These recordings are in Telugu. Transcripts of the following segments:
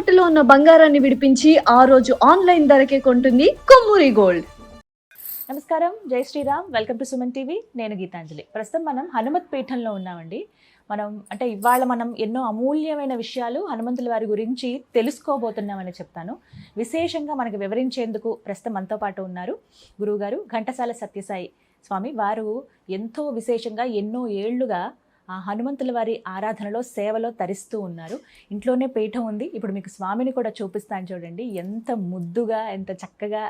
తాకట్టులో ఉన్న బంగారాన్ని విడిపించి ఆ రోజు ఆన్లైన్ ధరకే కొంటుంది కొమ్మూరి గోల్డ్. నమస్కారం, జై Sriram. Welcome to Suman TV. నేను గీతాంజలి. ప్రస్తుతం మనం హనుమత్ పీఠంలో ఉన్నామండి. ఇవాళ మనం ఎన్నో అమూల్యమైన విషయాలు హనుమంతుల వారి గురించి తెలుసుకోబోతున్నామని చెప్తాను. విశేషంగా మనకు వివరించేందుకు ప్రస్తుతం మనతో పాటు ఉన్నారు గురువుగారు ఘంటసాల సత్యసాయి స్వామి. వారు ఎంతో విశేషంగా ఎన్నో ఏళ్లుగా ఆ హనుమంతుల వారి ఆరాధనలో సేవలో తరిస్తూ ఉన్నారు. ఇంట్లోనే పీఠం ఉంది. ఇప్పుడు మీకు స్వామిని కూడా చూపిస్తాను చూడండి. ఎంత ముద్దుగా, ఎంత చక్కగా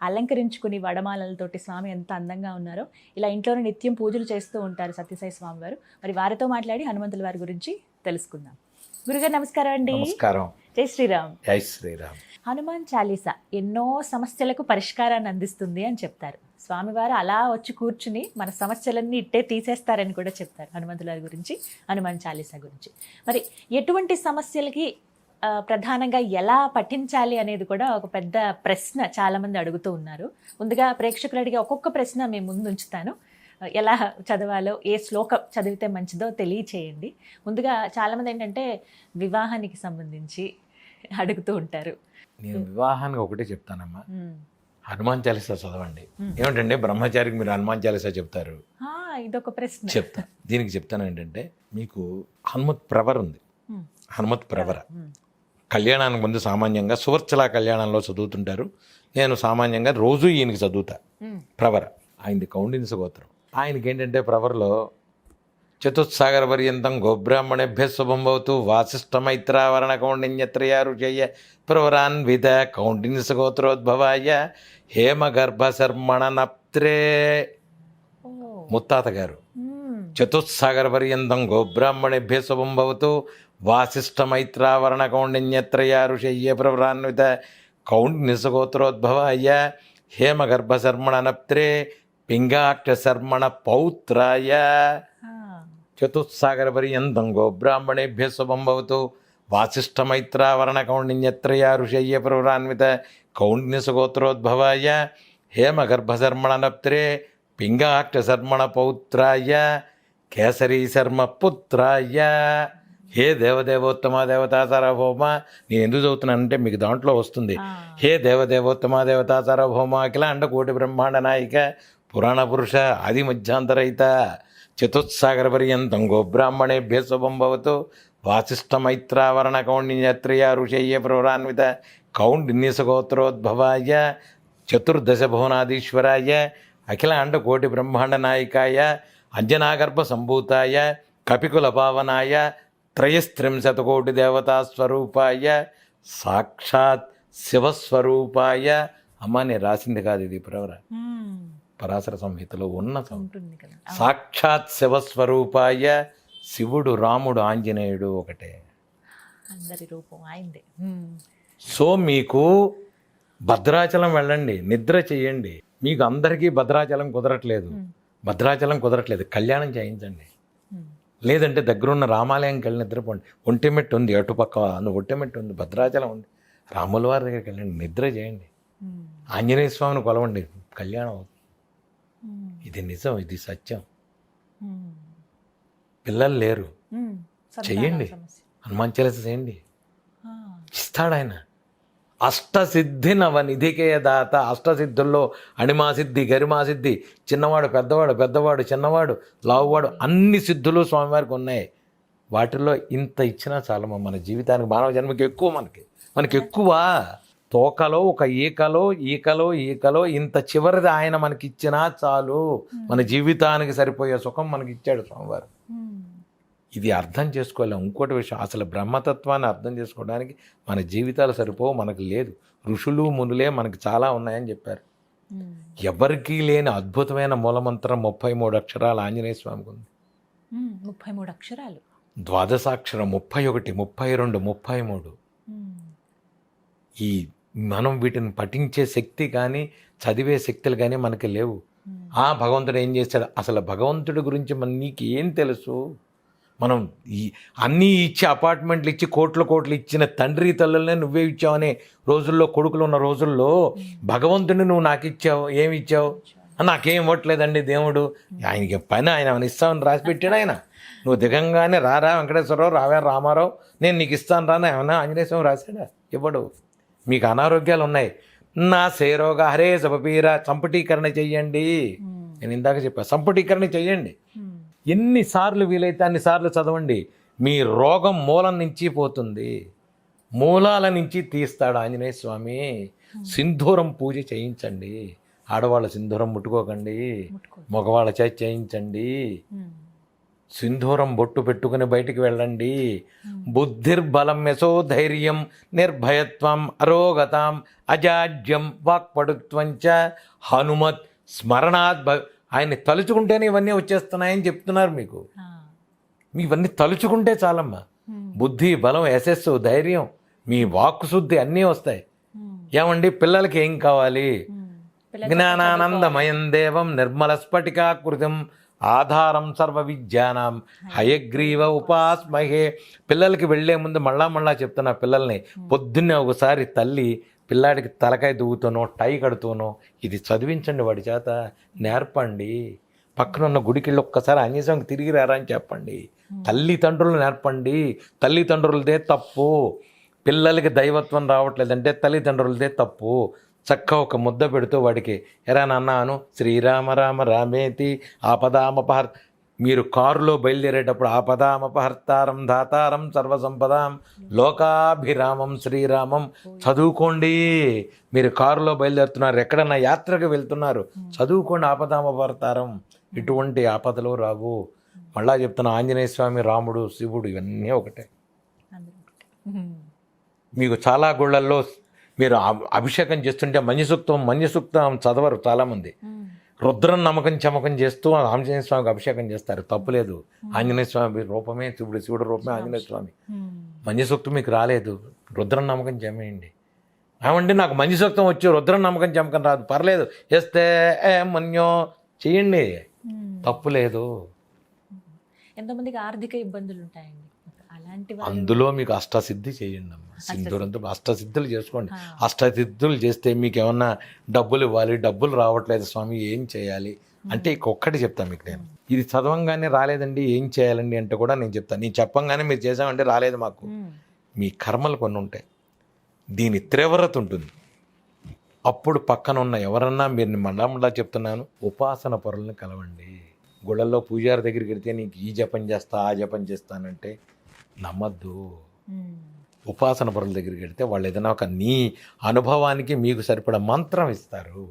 అలంకరించుకుని వడమాలలతోటి స్వామి ఎంత అందంగా ఉన్నారో. ఇలా ఇంట్లోనే నిత్యం పూజలు చేస్తూ ఉంటారు సత్యసాయి స్వామి వారు. మరి వారితో మాట్లాడి హనుమంతుల వారి గురించి తెలుసుకుందాం. గురుగారు నమస్కారం అండి. నమస్కారం. జై శ్రీరామ్. జై శ్రీరామ్. హనుమాన్ చాలీసా ఎన్నో సమస్యలకు పరిష్కారాన్ని అందిస్తుంది అని చెప్తారు. స్వామివారు అలా వచ్చి కూర్చుని మన సమస్యలన్నీ ఇట్టే తీసేస్తారని కూడా చెప్తారు. హనుమంతుల వారి గురించి, హనుమాన్ చాలీసా గురించి. మరి ఎటువంటి సమస్యలకి ప్రధానంగా ఎలా పఠించాలి అనేది కూడా ఒక పెద్ద ప్రశ్న చాలామంది అడుగుతూ ఉన్నారు. ముందుగా ప్రేక్షకులు అడిగే ఒక్కొక్క ప్రశ్న మేము ముందు ఉంచుతాను. ఎలా చదవాలో, ఏ శ్లోకం చదివితే మంచిదో తెలియచేయండి. ముందుగా చాలామంది ఏంటంటే వివాహానికి సంబంధించి అడుగుతూ ఉంటారు. నేను వివాహానికి ఒకటే చెప్తానమ్మా, హనుమాన్ చాలీసా చదవండి. ఏమిటంటే బ్రహ్మచారికి మీరు హనుమాన్ చాలీసా చెప్తారు, ఇదొక ప్రశ్న. దీనికి చెప్తాను ఏంటంటే, మీకు హనుమత్ ప్రవర్ ఉంది. హనుమత్ ప్రవర కళ్యాణానికి ముందు సామాన్యంగా సువర్చల కళ్యాణంలో చదువుతుంటారు. నేను సామాన్యంగా రోజు ఈయనకి చదువుతా. ప్రవర ఆయనది కౌండిన్స గోత్రం. ఆయనకి ఏంటంటే ప్రవర్లో చతుస్సాగర పర్యంతం గోబ్రాహ్మణేభ్య శుభం భవతు వాసిష్ఠమైత్రావరణ కౌండిన్యత్రయ ఋషయ ప్రవరాన్విత కౌండిన్స గోత్రోద్భవాయ హేమగర్భ శర్మణ నప్త్రే. ముత్తాత గారు చతుస్సాగర పర్యంతం గోబ్రాహ్మణేభ్య శుభం భవతు వాసిష్ఠమైత్రావరణ కౌండిన్యత్రయ ఋషయ ప్రవరాన్విత కౌండిన్స గోత్రోద్భవాయ హేమగర్భ శర్మణ నప్త్రే పింగాక్ష శర్మణ పౌత్రాయ చతుస్సాగర పర్యంతం గోబ్రాహ్మణేభ్య శుభం భవతు వాసిష్ఠమైత్రావరణ కౌండిన్యత్రయ ఋషయ ప్రవరాన్విత కౌండిన్య గోత్రోద్భవాయ హేమగర్భ శర్మణ నప్త్రే పింగాక్ష శర్మణ పౌత్రాయ కేసరీ శర్మ పుత్రాయ. హే దేవదేవోత్తమ దేవతా సార్వభౌమ. నేను ఎందుకు చదువుతున్నానంటే మీకు దాంట్లో వస్తుంది. హే దేవదేవోత్తమ దేవతా సార్వభౌమ అఖిలాండ కోటి బ్రహ్మాండ నాయిక పురాణ పురుష ఆది మధ్యాంతరహిత చతుస్సాగర పర్యంతం గోబ్రాహ్మణేభ్య శుభం భవతు వాసిష్ఠమైత్రావరణ కౌండిన్యత్రయ ఋషయ ప్రవరాన్విత కౌండిన్య గోత్రోద్భవాయ చతుర్దశ భువనాధీశ్వరాయ అఖిలాండ కోటి బ్రహ్మాండ నాయకాయ అంజనాగర్భ సంభూతాయ కపికుల పావనాయ త్రయస్త్రింశతకోటి దేవతా స్వరూపాయ సాక్షాత్ శివస్వరూపాయ. అమ్మ నేను రాసింది కాదు ఇది, ప్రవర పరాశర సంహితలో ఉన్న సాక్షాత్ శివస్వరూపాయ. శివుడు, రాముడు, ఆంజనేయుడు ఒకటే, అందరి రూపం ఆయనదే. సో మీకు భద్రాచలం వెళ్ళండి, నిద్ర చేయండి. మీకు అందరికీ భద్రాచలం కుదరట్లేదు, కళ్యాణం చేయించండి. లేదంటే దగ్గరున్న రామాలయంకి వెళ్ళి నిద్రపోండి. ఒంటిమెట్టు ఉంది, అటుపక్క ఒంటిమెట్టు ఉంది, భద్రాచలం ఉంది, రాముల వారి దగ్గరికి వెళ్ళండి, నిద్ర చేయండి. ఆంజనేయ స్వామిని కొలవండి, కళ్యాణం అవుతుంది. ఇది నిజం, ఇది సత్యం. పిల్లలు లేరు, చెయ్యండి, హనుమాన్ చాలీసా చేయండి, ఇస్తాడు ఆయన. అష్టసిద్ధి నవనిధికే దాత. అష్టసిద్ధుల్లో అణిమాసిద్ధి, గరిమాసిద్ధి, చిన్నవాడు పెద్దవాడు చిన్నవాడు లావువాడు, అన్ని సిద్ధులు స్వామివారికి ఉన్నాయి. వాటిల్లో ఇంత ఇచ్చినా చాలమ్మా మన జీవితానికి. మానవ జన్మకి ఎక్కువ మనకి ఎక్కువ. తోకలో ఒక ఈకలో ఇంత చివరిది ఆయన మనకి ఇచ్చినా చాలు. మన జీవితానికి సరిపోయే సుఖం మనకి ఇచ్చాడు స్వామివారు. ఇది అర్థం చేసుకోలేం. ఇంకోటి విషయం, అసలు బ్రహ్మతత్వాన్ని అర్థం చేసుకోవడానికి మన జీవితాలు సరిపోవు, మనకు లేదు. ఋషులు మునులే మనకి చాలా ఉన్నాయని చెప్పారు. ఎవరికీ లేని అద్భుతమైన మూలమంత్రం 33 అక్షరాలు ఆంజనేయ స్వామికి ఉంది. 33 అక్షరాలు, ద్వాదశాక్షరం 31, 32, 33. ఈ మనం వీటిని పఠించే శక్తి కానీ చదివే శక్తులు కానీ మనకి లేవు. భగవంతుడు ఏం చేశాడు? అసలు భగవంతుడి గురించి నీకు ఏం తెలుసు? మనం అన్నీ ఇచ్చి అపార్ట్మెంట్లు ఇచ్చి కోట్లు ఇచ్చిన తండ్రి తల్లులనే నువ్వే ఇచ్చావనే రోజుల్లో, కొడుకులు ఉన్న రోజుల్లో భగవంతుడిని నువ్వు నాకు ఇచ్చావు, ఏమి ఇచ్చావు? నాకేం ఇవ్వట్లేదండి దేవుడు. ఆయనకి పని, ఆయన ఇస్తామని రాసి పెట్టాడు ఆయన. నువ్వు దిగంగానే రారా వెంకటేశ్వరరావు, రావా రామారావు, నేను నీకు ఇస్తాను రానా ఏమన్నా ఆంజనేయ స్వామి రాశాడా? ఇవ్వడు. మీకు అనారోగ్యాలు ఉన్నాయి, నా సేరోగ హరే సపపీర, సంపుటీకరణ చెయ్యండి. నేను ఇందాక చెప్పా, సంపుటీకరణ చెయ్యండి. ఎన్నిసార్లు వీలైతే అన్నిసార్లు చదవండి. మీ రోగం మూలం నుంచి పోతుంది, మూలాల నుంచి తీస్తాడు ఆంజనేయ స్వామి. సింధూరం పూజ చేయించండి. ఆడవాళ్ళ సింధూరం ముట్టుకోకండి, మగవాళ్ళ చేత చేయించండి. సింధూరం బొట్టు పెట్టుకుని బయటికి వెళ్ళండి. బుద్ధిర్బలం యశోధైర్యం నిర్భయత్వం అరోగతాం అజాడ్యం వాక్పడుత్వం చ హనుమత్ స్మరణాత్. ఆయన్ని తలుచుకుంటేనే ఇవన్నీ వచ్చేస్తున్నాయని చెప్తున్నారు మీకు. ఇవన్నీ తలుచుకుంటే చాలమ్మా. బుద్ధి, బలం, యశస్సు, ధైర్యం, మీ వాక్కు శుద్ధి అన్నీ వస్తాయి. ఏమండి, పిల్లలకి ఏం కావాలి? జ్ఞానానందమయం దేవం నిర్మల స్ఫటికాకృతిం ఆధారం సర్వ విద్యానాం హయగ్రీవ ఉపాస్మహే. పిల్లలకి వెళ్లే ముందు మళ్ళా చెప్తున్నా పిల్లల్ని, పొద్దున్నే ఒకసారి తల్లి పిల్లాడికి తలకాయ దువ్వుతూనో టై కడుతూనో ఇది చదివించండి, వాడి చేత నేర్పండి. పక్కనున్న గుడికిళ్ళు ఒక్కసారి ఆంజనేయస్వామికి తిరిగి రారా అని చెప్పండి. తల్లిదండ్రులు నేర్పండి. తల్లిదండ్రులదే తప్పు. పిల్లలకి దైవత్వం రావట్లేదంటే తల్లిదండ్రులదే తప్పు. చక్కగా ఒక ముద్ద పెడుతూ వాడికి, ఎరా నాన్నాను శ్రీరామ రామ రామేతి ఆపదామపహర్. మీరు కారులో బయలుదేరేటప్పుడు ఆపదామపహర్తారం దాతారం సర్వసంపదాం లోకాభిరామం శ్రీరామం చదువుకోండి. మీరు కారులో బయలుదేరుతున్నారు, ఎక్కడన్నా యాత్రకు వెళ్తున్నారు, చదువుకోండి ఆపదామపహర్తారం. ఇటువంటి ఆపదలు రావు. మళ్ళా చెప్తున్నా, ఆంజనేయ స్వామి, రాముడు, శివుడు ఇవన్నీ ఒకటే. మీకు చాలా గుళ్ళల్లో మీరు అభిషేకం చేస్తుంటే మన్యసూక్తం చదవరు చాలామంది. రుద్రం నమ్మకం చమకం చేస్తూ ఆంజనేయ స్వామికి అభిషేకం చేస్తారు, తప్పులేదు. ఆంజనేయ స్వామి రూపమే శివుడు, శివుడు రూపమే ఆంజనేయ స్వామి. మన్యసూక్తం మీకు రాలేదు, రుద్రం నమ్మకం చెమేయండి. ఏమంటే నాకు మన్యసూక్తం వచ్చి రుద్రం నమ్మకం చమకం రాదు, పర్లేదు, చేస్తే మన్యో చెయ్యండి, తప్పులేదు. ఎంతమందికి ఆర్థిక ఇబ్బందులు ఉంటాయండి, అలాంటి అందులో మీకు అష్టసిద్ధి చేయండి అమ్మ. సింధూరంతో అష్టసిద్ధులు చేసుకోండి. అష్టసిద్ధులు చేస్తే మీకు ఏమన్నా డబ్బులు ఇవ్వాలి, డబ్బులు రావట్లేదు స్వామి, ఏం చేయాలి అంటే ఒక్కటి చెప్తాను మీకు నేను. ఇది చదవంగానే రాలేదండి ఏం చేయాలండి అంటే కూడా నేను చెప్తాను. నేను చెప్పంగానే మీరు చేసామంటే రాలేదు మాకు, మీ కర్మలు కొన్ని ఉంటాయి, దీని తీవ్రత ఉంటుంది. అప్పుడు పక్కన ఉన్న ఎవరన్నా మీరు మళ్ళా చెప్తున్నాను, ఉపాసన పరులను కలవండి. గుళ్ళల్లో పూజారి దగ్గరికి వెళ్తే నీకు ఈ జపం చేస్తా ఆ జపం చేస్తానంటే నమ్మద్దు. ఉపాసన పరుల దగ్గరికి వెళ్తే వాళ్ళు ఏదైనా ఒక నీ అనుభవానికి మీకు సరిపడ మంత్రం ఇస్తారు.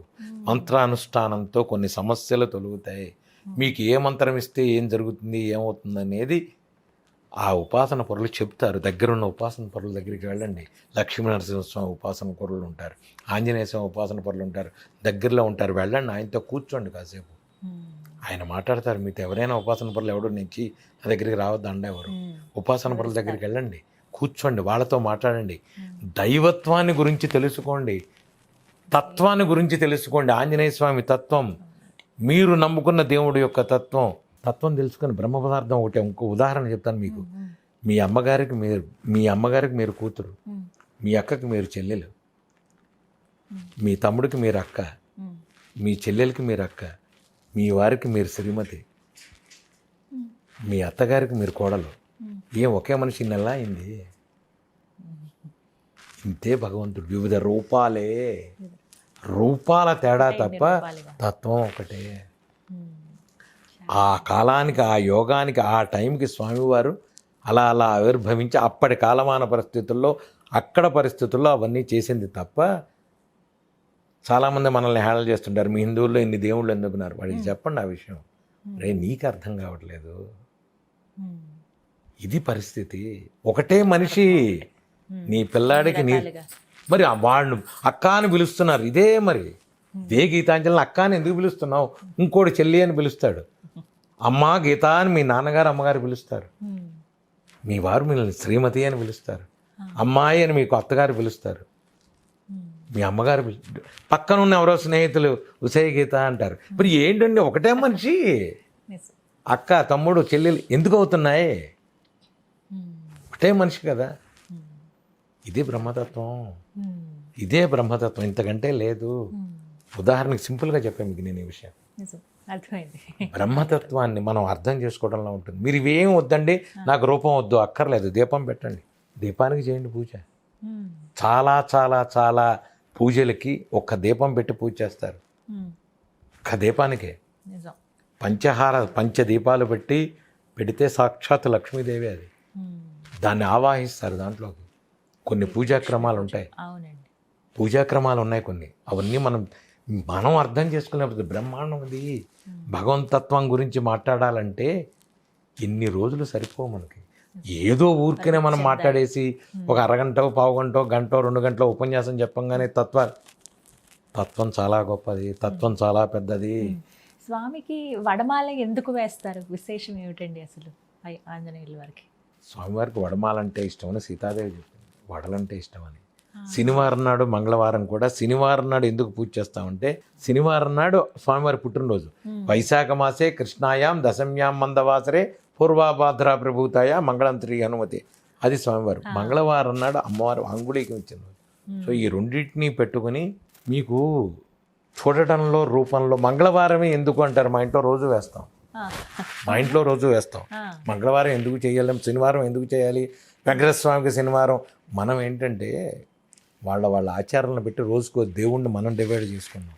మంత్రానుష్ఠానంతో కొన్ని సమస్యలు తొలుగుతాయి. మీకు ఏ మంత్రం ఇస్తే ఏం జరుగుతుంది ఏమవుతుంది అనేది ఆ ఉపాసన పరులు చెప్తారు. దగ్గరున్న ఉపాసన పరుల దగ్గరికి వెళ్ళండి. లక్ష్మీనరసింహస్వామి ఉపాసన పరులు ఉంటారు, ఆంజనేయ స్వామి ఉపాసన పరులు ఉంటారు, దగ్గరలో ఉంటారు. వెళ్ళండి, ఆయనతో కూర్చోండి కాసేపు, ఆయన మాట్లాడతారు మీతో. ఎవరైనా ఉపాసన పరులు ఎవడు నుంచి నా దగ్గరికి రావద్దు అండ ఎవరు. ఉపాసన పరుల దగ్గరికి వెళ్ళండి, కూర్చోండి, వాళ్ళతో మాట్లాడండి. దైవత్వాన్ని గురించి తెలుసుకోండి, తత్వాన్ని గురించి తెలుసుకోండి. ఆంజనేయ స్వామి తత్వం, మీరు నమ్ముకున్న దేవుడి యొక్క తత్వం తెలుసుకొని బ్రహ్మ పదార్థం ఒకటి. ఇంకో ఉదాహరణ చెప్తాను మీకు. మీ అమ్మగారికి మీరు కూతురు, మీ అక్కకి మీరు చెల్లెలు, మీ తమ్ముడికి మీరు అక్క, మీ చెల్లెలకి మీరు అక్క, మీ వారికి మీరు శ్రీమతి, మీ అత్తగారికి మీరు కోడలు. ఏం ఒకే మనిషి నెల అయింది? ఇంతే భగవంతుడు. వివిధ రూపాల తేడా తప్ప తత్వం ఒకటే. ఆ కాలానికి, ఆ యోగానికి, ఆ టైంకి స్వామివారు అలా ఆవిర్భవించి అప్పటి కాలమాన పరిస్థితుల్లో, అక్కడ పరిస్థితుల్లో అవన్నీ చేసింది తప్ప. చాలామంది మనల్ని హ్యాండిల్ చేస్తుంటారు, మీ హిందువుల్లో ఇన్ని దేవుళ్ళు ఎందుకున్నారు. వాడికి చెప్పండి ఆ విషయం. రే నీకు అర్థం కావట్లేదు, ఇది పరిస్థితి. ఒకటే మనిషి, నీ పిల్లాడికి మరి వాడిని అక్క అని పిలుస్తున్నారు. ఇదే మరి ఇదే గీతాంజలిని అక్క అని ఎందుకు పిలుస్తున్నావు? ఇంకోటి చెల్లి అని పిలుస్తాడు. అమ్మ గీత అని మీ నాన్నగారు అమ్మగారు పిలుస్తారు, మీ వారు మిమ్మల్ని శ్రీమతి అని పిలుస్తారు, అమ్మాయి అని మీకు అత్తగారు పిలుస్తారు, మీ అమ్మగారు పక్కన ఉన్న ఎవరో స్నేహితులు ఉసయ గీత అంటారు. మరి ఏంటండి ఒకటే మనిషి. అక్క తమ్ముడు చెల్లెలు ఎందుకు అవుతున్నాయి? ఒకటే మనిషి కదా. ఇదే బ్రహ్మతత్వం, ఇదే బ్రహ్మతత్వం, ఇంతకంటే లేదు. ఉదాహరణకి సింపుల్గా చెప్పాను మీకు నేను ఈ విషయం. అర్థమైంది. బ్రహ్మతత్వాన్ని మనం అర్థం చేసుకోవడంలో ఉంటుంది. మీరు ఇవేం వద్దండి, నాకు రూపం వద్దు, అక్కర్లేదు, దీపం పెట్టండి, దీపానికి చేయండి పూజ. చాలా చాలా చాలా పూజలకి ఒక్క దీపం పెట్టి పూజ చేస్తారు. ఒక్క దీపానికే నిజం. పంచదీపాలు పెడితే సాక్షాత్ లక్ష్మీదేవి అది. దాన్ని ఆవాహిస్తారు. దాంట్లోకి కొన్ని పూజాక్రమాలు ఉంటాయి. అవునండి. పూజాక్రమాలు ఉన్నాయి కొన్ని. అవన్నీ మనం అర్థం చేసుకునేప్పుడు బ్రహ్మాండం అది. భగవంతత్వం గురించి మాట్లాడాలంటే ఎన్ని రోజులు సరిపోవు మనకి. ఏదో ఊరికనే మనం మాట్లాడేసి ఒక అరగంట, పావుగంట, గంట, 2 గంటల ఉపన్యాసం చెప్పంగానే తత్వం చాలా గొప్పది, తత్వం చాలా పెద్దది. స్వామికి వడమాల ఎందుకు వేస్తారు? విశేషం ఏమిటండి అసలు ఆంజనేయుల వారికి? స్వామివారికి వడమాలంటే ఇష్టమని సీతాదేవి చెప్పింది, వడలంటే ఇష్టమని. శనివారం నాడు, మంగళవారం కూడా శనివారం నాడు ఎందుకు పూజ చేస్తామంటే శనివారం నాడు స్వామివారి పుట్టినరోజు. వైశాఖ మాసే కృష్ణాయాం దశమ్యాం మందవాసరే పూర్వాభాద్ర ప్రభూతాయ మంగళం శ్రీ హనుమతి. అది స్వామివారు. మంగళవారం నాడు అమ్మవారు అంగుళీకి ఇచ్చింది. సో ఈ రెండింటినీ పెట్టుకుని మీకు చూడటంలో రూపంలో మంగళవారమే ఎందుకు అంటారు. మా ఇంట్లో రోజు వేస్తాం. మంగళవారం ఎందుకు చేయాలి, శనివారం ఎందుకు చేయాలి, వెంకటేశ్వర స్వామికి శనివారం. మనం ఏంటంటే వాళ్ళ ఆచారాలను పెట్టి రోజుకో దేవుణ్ణి మనం డివైడ్ చేసుకున్నాం.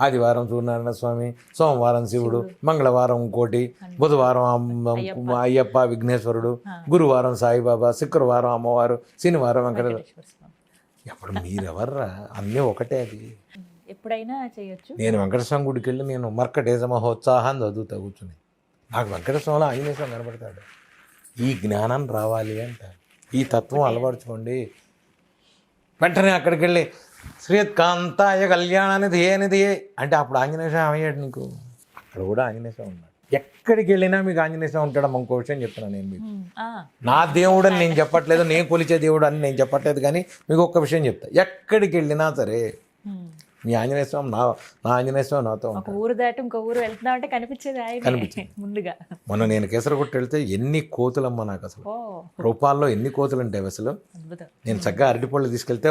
ఆదివారం సూర్యనారాయణ స్వామి, సోమవారం శివుడు, మంగళవారం ఇంకోటి, బుధవారం అయ్యప్ప విఘ్నేశ్వరుడు, గురువారం సాయిబాబా, శుక్రవారం అమ్మవారు, శనివారం వెంకటేశ్వర. ఎప్పుడు మీరెవర్రా, అన్నీ ఒకటే. అది ఎప్పుడైనా చేయొచ్చు. నేను వెంకటస్వామి గుడికి వెళ్ళి నేను మర్కటేశ మహోత్సాహాన్ని చదువుతా కూర్చుని. నాకు వెంకటస్వామిలో ఆంజనేయ స్వామి కనబడతాడు. ఈ జ్ఞానం రావాలి అంటారు. ఈ తత్వం అలవరుచుకోండి. వెంటనే అక్కడికి వెళ్ళి శ్రీకాంతాయ కళ్యాణానిది అంటే అప్పుడు ఆంజనేయ స్వామి అయ్యాడు నీకు. అక్కడ కూడా ఆంజనేయ స్వామి ఉన్నాడు. ఎక్కడికి వెళ్ళినా మీకు ఆంజనేయ స్వామి ఉంటాడు. ఇంకో విషయం చెప్తున్నాను నేను మీకు. నా దేవుడు అని నేను చెప్పట్లేదు, నేను కొలిచే దేవుడు అని నేను చెప్పట్లేదు, కానీ మీకు ఒక్క విషయం చెప్తా. ఎక్కడికి వెళ్ళినా సరే మీ ఆంజనేయ స్వామి నా ఆంజనేయ స్వామి నాతో ఉంటాడు. ఊరు దాటి ఇంకో ఊరు వెళ్తున్నా అంటే కనిపించేది ముందుగా. మొన్న నేను కేసరగుట్ట వెళ్తే ఎన్ని కోతులమ్మ నాకు అసలు. రూపాల్లో ఎన్ని కోతులు ఉంటాయి అసలు. నేను చక్కగా అరటిపళ్ళు తీసుకెళ్తే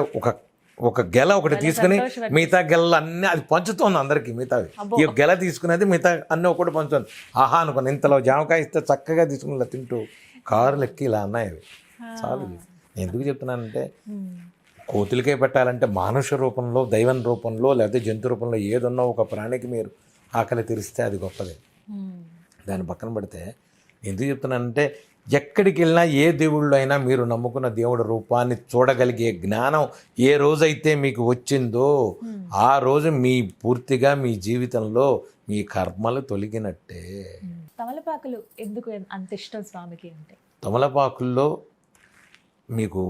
ఒక గెల ఒకటి తీసుకుని మిగతా గెలలు అన్నీ అది పంచుతోంది అందరికీ. మిగతావి ఈ గెల తీసుకునేది మిగతా అన్నీ ఒకటి పంచుతుంది. ఆహా అనుకుని ఇంతలో జామకాయ ఇస్తే చక్కగా తీసుకుని ఇలా తింటూ కారులు ఎక్కి ఇలా అన్నాయి అవి. చాలు. నేను ఎందుకు చెప్తున్నానంటే కోతులకే పెట్టాలంటే మానుష రూపంలో, దైవం రూపంలో, లేకపోతే జంతు రూపంలో ఏదున్నా ఒక ప్రాణికి మీరు ఆకలి తీరిస్తే అది గొప్పదే. దాన్ని పక్కన పెడితే ఎందుకు చెప్తున్నానంటే ఎక్కడికి వెళ్ళినా ఏ దేవుళ్ళు అయినా మీరు నమ్ముకున్న దేవుడి రూపాన్ని చూడగలిగే జ్ఞానం ఏ రోజైతే మీకు వచ్చిందో ఆ రోజు పూర్తిగా మీ జీవితంలో మీ కర్మలు తొలగినట్టే. తమలపాకులు ఎందుకు అంత ఇష్టం స్వామికి అంటే? తమలపాకుల్లో మీకు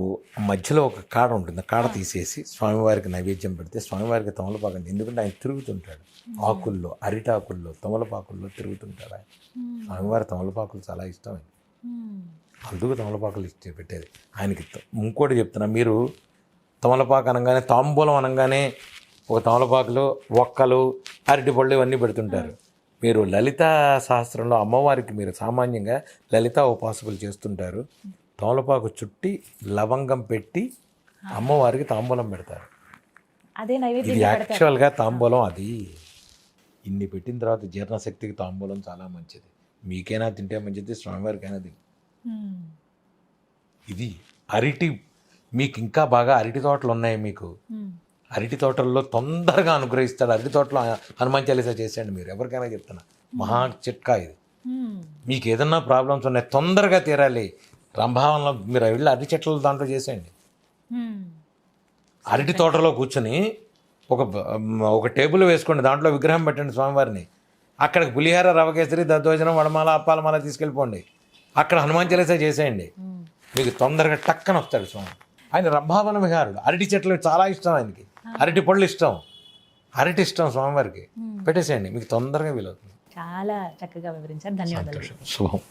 మధ్యలో ఒక కాడ ఉంటుంది. కాడ తీసేసి స్వామివారికి నైవేద్యం పెడితే స్వామివారికి తమలపాకు అంటే, ఎందుకంటే ఆయన తిరుగుతుంటాడు ఆకుల్లో, అరిటాకుల్లో, తమలపాకుల్లో తిరుగుతుంటాడు ఆయన. స్వామివారి తమలపాకులు చాలా ఇష్టం. అందుకు తమలపాకులు ఇచ్చి పెట్టేది ఆయనకి. ఇంకోటి చెప్తున్నా, మీరు తమలపాకు అనగానే, తాంబూలం అనగానే ఒక తమలపాకులు, ఒక్కలు, అరటిపళ్ళు ఇవన్నీ పెడుతుంటారు. మీరు లలితా సహస్రంలో అమ్మవారికి మీరు సామాన్యంగా లలితా ఉపాసకులు చేస్తుంటారు. తమలపాకు చుట్టి లవంగం పెట్టి అమ్మవారికి తాంబూలం పెడతారు. అదే నైవేద్యం. ఇది యాక్చువల్గా తాంబూలం. అది ఇన్ని పెట్టిన తర్వాత జీర్ణశక్తికి తాంబూలం చాలా మంచిది. మీకైనా తింటే మంచిది, స్వామివారికైనా తింటే. ఇది అరటి, మీకు ఇంకా బాగా అరటి తోటలు ఉన్నాయి. మీకు అరటి తోటల్లో తొందరగా అనుగ్రహిస్తాడు. అరటి తోటలో హనుమాన్ చాలీసా చేసేయండి. మీరు ఎవరికైనా చెప్తున్నా, మహా చిట్కా ఇది. మీకు ఏదన్నా ప్రాబ్లమ్స్ ఉన్నాయి తొందరగా తీరాలి, రంభావనంలో మీరు వెళ్ళి అరటి చెట్ల దాంట్లో చేసేయండి. అరటి తోటలో కూర్చొని ఒక టేబుల్ వేసుకోండి, దాంట్లో విగ్రహం పెట్టండి స్వామివారిని. అక్కడికి పులిహార, రవకేసరి, దద్దోజనం, వడమాల, అప్పాలమాల తీసుకెళ్ళిపోండి. అక్కడ హనుమాన్ చాలీసా చేసేయండి. మీకు తొందరగా టక్కన వస్తాడు స్వామి. ఆయన రంభావన విహారుడు. అరటి చెట్లు చాలా ఇష్టం ఆయనకి. అరటి పళ్ళు ఇష్టం, అరటి ఇష్టం స్వామివారికి. పెట్టేసేయండి, మీకు తొందరగా వీలవుతుంది. చాలా చక్కగా వివరించారు. ధన్యవాదాలు. శుభం.